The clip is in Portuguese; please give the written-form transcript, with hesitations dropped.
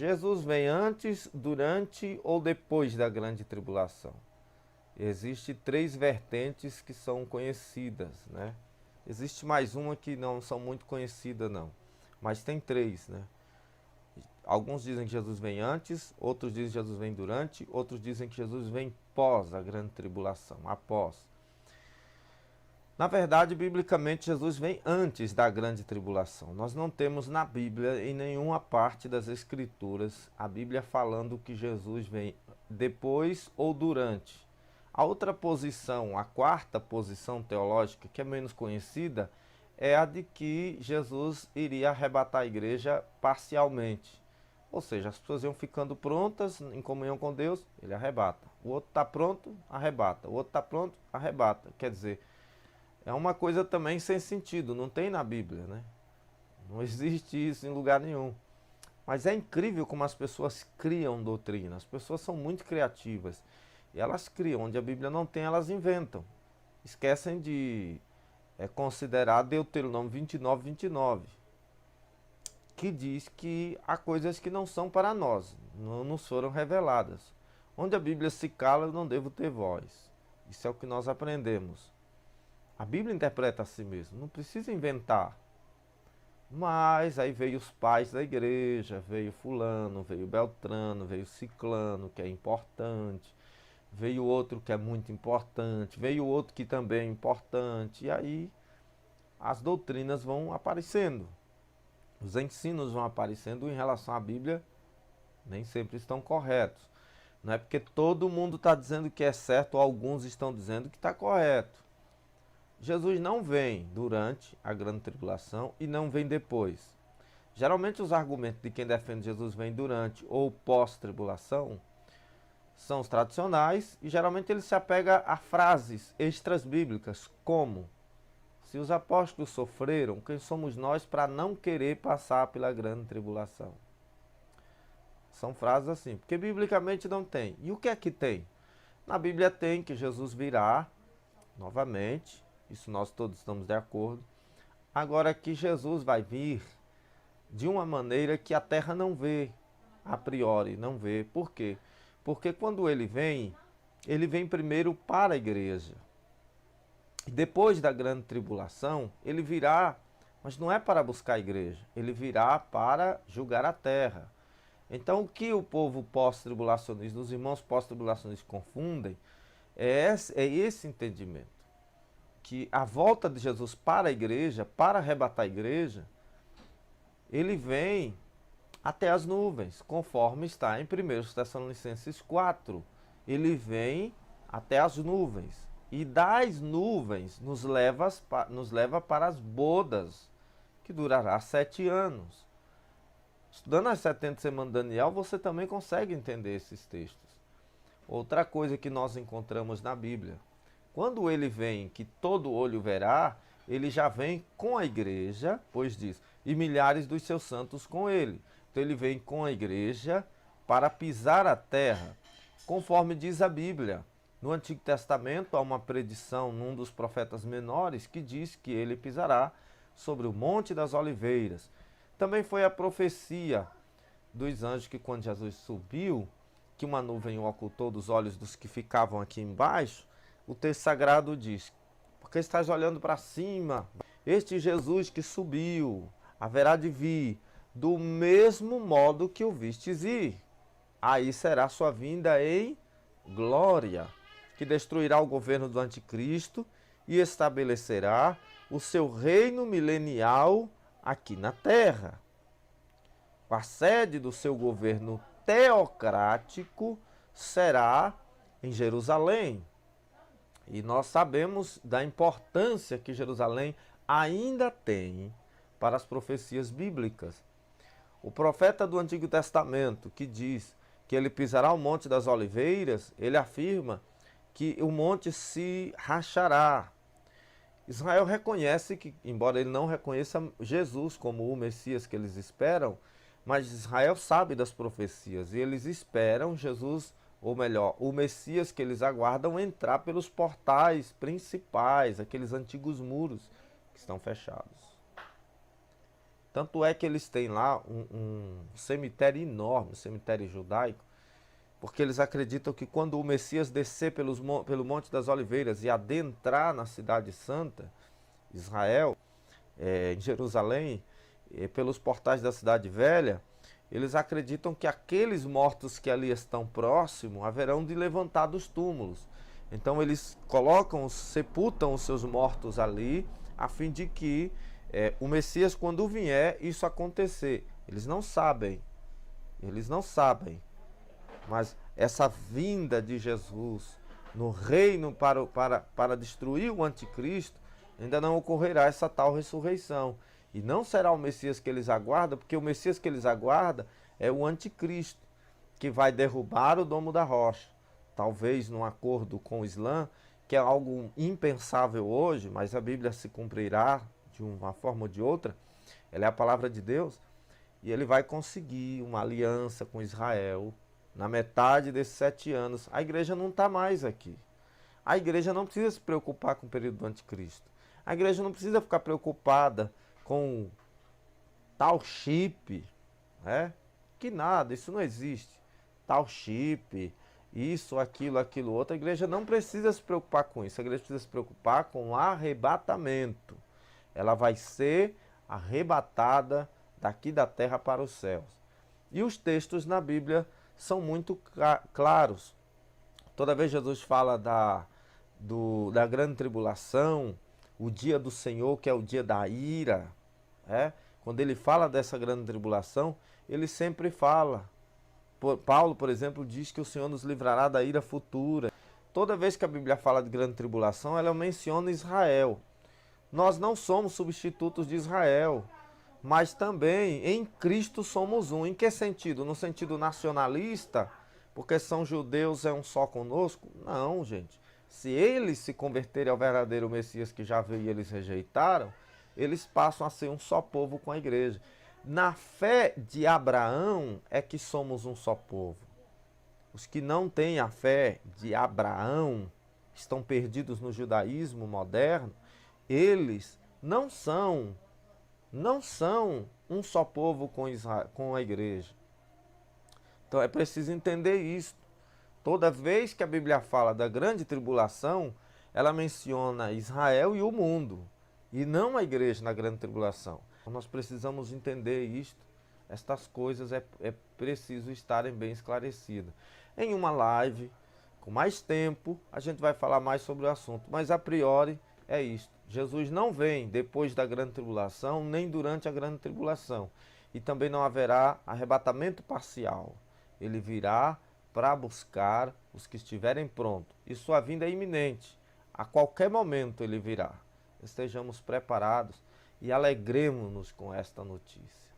Jesus vem antes, durante ou depois da grande tribulação? Existem três vertentes que são conhecidas, né? Existe mais uma que não são muito conhecidas, não. Mas tem três, né? Alguns dizem que Jesus vem antes, outros dizem que Jesus vem durante, outros dizem que Jesus vem pós a grande tribulação, após. Na verdade, biblicamente, Jesus vem antes da grande tribulação. Nós não temos na Bíblia, em nenhuma parte das Escrituras, a Bíblia falando que Jesus vem depois ou durante. A outra posição, a quarta posição teológica, que é menos conhecida, é a de que Jesus iria arrebatar a igreja parcialmente. Ou seja, as pessoas iam ficando prontas em comunhão com Deus, ele arrebata. O outro está pronto, arrebata. O outro está pronto, arrebata. Quer dizer, é uma coisa também sem sentido, não tem na Bíblia, né? Não existe isso em lugar nenhum. Mas é incrível como as pessoas criam doutrina. As pessoas são muito criativas. E elas criam, onde a Bíblia não tem, elas inventam. Esquecem de considerar Deuteronômio 29, 29, que diz que há coisas que não são para nós, não nos foram reveladas. Onde a Bíblia se cala, eu não devo ter voz. Isso é o que nós aprendemos. A Bíblia interpreta a si mesma, não precisa inventar. Mas aí veio os pais da igreja, veio fulano, veio Beltrano, veio Ciclano, que é importante, veio outro que é muito importante, veio outro que também é importante, e aí as doutrinas vão aparecendo, os ensinos vão aparecendo em relação à Bíblia, nem sempre estão corretos. Não é porque todo mundo está dizendo que é certo, ou alguns estão dizendo que está correto. Jesus não vem durante a grande tribulação e não vem depois. Geralmente os argumentos de quem defende Jesus vem durante ou pós-tribulação são os tradicionais e geralmente ele se apega a frases extras bíblicas, como: se os apóstolos sofreram, quem somos nós para não querer passar pela grande tribulação? São frases assim, porque biblicamente não tem. E o que é que tem? Na Bíblia tem que Jesus virá novamente, isso nós todos estamos de acordo. Agora que Jesus vai vir de uma maneira que a terra não vê, a priori não vê. Por quê? Porque quando ele vem primeiro para a igreja. E depois da grande tribulação, ele virá, mas não é para buscar a igreja, ele virá para julgar a terra. Então o que o povo pós-tribulacionista, os irmãos pós-tribulacionistas confundem, é esse entendimento. Que a volta de Jesus para a igreja, para arrebatar a igreja, ele vem até as nuvens, conforme está em 1 Tessalonicenses 4. Ele vem até as nuvens. E das nuvens nos leva para as bodas, que durará 7 anos. Estudando as 70 semanas de Daniel, você também consegue entender esses textos. Outra coisa que nós encontramos na Bíblia: quando ele vem, que todo olho verá, ele já vem com a igreja, pois diz, e milhares dos seus santos com ele. Então ele vem com a igreja para pisar a terra, conforme diz a Bíblia. No Antigo Testamento há uma predição num dos profetas menores que diz que ele pisará sobre o Monte das Oliveiras. Também foi a profecia dos anjos que quando Jesus subiu, que uma nuvem o ocultou dos olhos dos que ficavam aqui embaixo. O texto sagrado diz: porque estás olhando para cima, este Jesus que subiu, haverá de vir, do mesmo modo que o vistes ir. Aí será sua vinda em glória, que destruirá o governo do anticristo e estabelecerá o seu reino milenial aqui na terra. A sede do seu governo teocrático será em Jerusalém. E nós sabemos da importância que Jerusalém ainda tem para as profecias bíblicas. O profeta do Antigo Testamento, que diz que ele pisará o Monte das Oliveiras, ele afirma que o monte se rachará. Israel reconhece que, embora ele não reconheça Jesus como o Messias que eles esperam, mas Israel sabe das profecias e eles esperam Jesus, ou melhor, o Messias que eles aguardam, entrar pelos portais principais, aqueles antigos muros que estão fechados. Tanto é que eles têm lá um cemitério enorme, um cemitério judaico, porque eles acreditam que quando o Messias descer pelo Monte das Oliveiras e adentrar na Cidade Santa, Israel, em Jerusalém, pelos portais da Cidade Velha, eles acreditam que aqueles mortos que ali estão próximos haverão de levantar dos túmulos. Então eles sepultam os seus mortos ali, a fim de que o Messias, quando vier, isso acontecer. Eles não sabem, mas essa vinda de Jesus no reino para destruir o anticristo, ainda não ocorrerá essa tal ressurreição. E não será o Messias que eles aguardam, porque o Messias que eles aguardam é o anticristo, que vai derrubar o domo da rocha. Talvez num acordo com o Islã, que é algo impensável hoje, mas a Bíblia se cumprirá de uma forma ou de outra. Ela é a palavra de Deus. E ele vai conseguir uma aliança com Israel na metade desses 7 anos. A igreja não está mais aqui. A igreja não precisa se preocupar com o período do anticristo. A igreja não precisa ficar preocupada com tal chip, né? Que nada, isso não existe. Tal chip, isso, aquilo outro. A igreja não precisa se preocupar com isso. A igreja precisa se preocupar com o arrebatamento. Ela vai ser arrebatada daqui da terra para os céus. E os textos na Bíblia são muito claros. Toda vez Jesus fala da grande tribulação, o dia do Senhor, que é o dia da ira, quando ele fala dessa grande tribulação, ele sempre fala. Paulo, por exemplo, diz que o Senhor nos livrará da ira futura. Toda vez que a Bíblia fala de grande tribulação, ela menciona Israel. Nós não somos substitutos de Israel, mas também em Cristo somos um. Em que sentido? No sentido nacionalista? Porque são judeus, é um só conosco? Não, gente. Se eles se converterem ao verdadeiro Messias que já veio e eles rejeitaram, eles passam a ser um só povo com a igreja. Na fé de Abraão é que somos um só povo. Os que não têm a fé de Abraão, estão perdidos no judaísmo moderno, eles não são um só povo com a igreja. Então é preciso entender isso. Toda vez que a Bíblia fala da grande tribulação, ela menciona Israel e o mundo, e não a igreja na grande tribulação. Então nós precisamos entender isto. Estas coisas é preciso estarem bem esclarecidas. Em uma live, com mais tempo, a gente vai falar mais sobre o assunto, mas a priori é isto. Jesus não vem depois da grande tribulação, nem durante a grande tribulação. E também não haverá arrebatamento parcial. Ele virá para buscar os que estiverem prontos. E sua vinda é iminente. A qualquer momento ele virá. Estejamos preparados e alegremos-nos com esta notícia.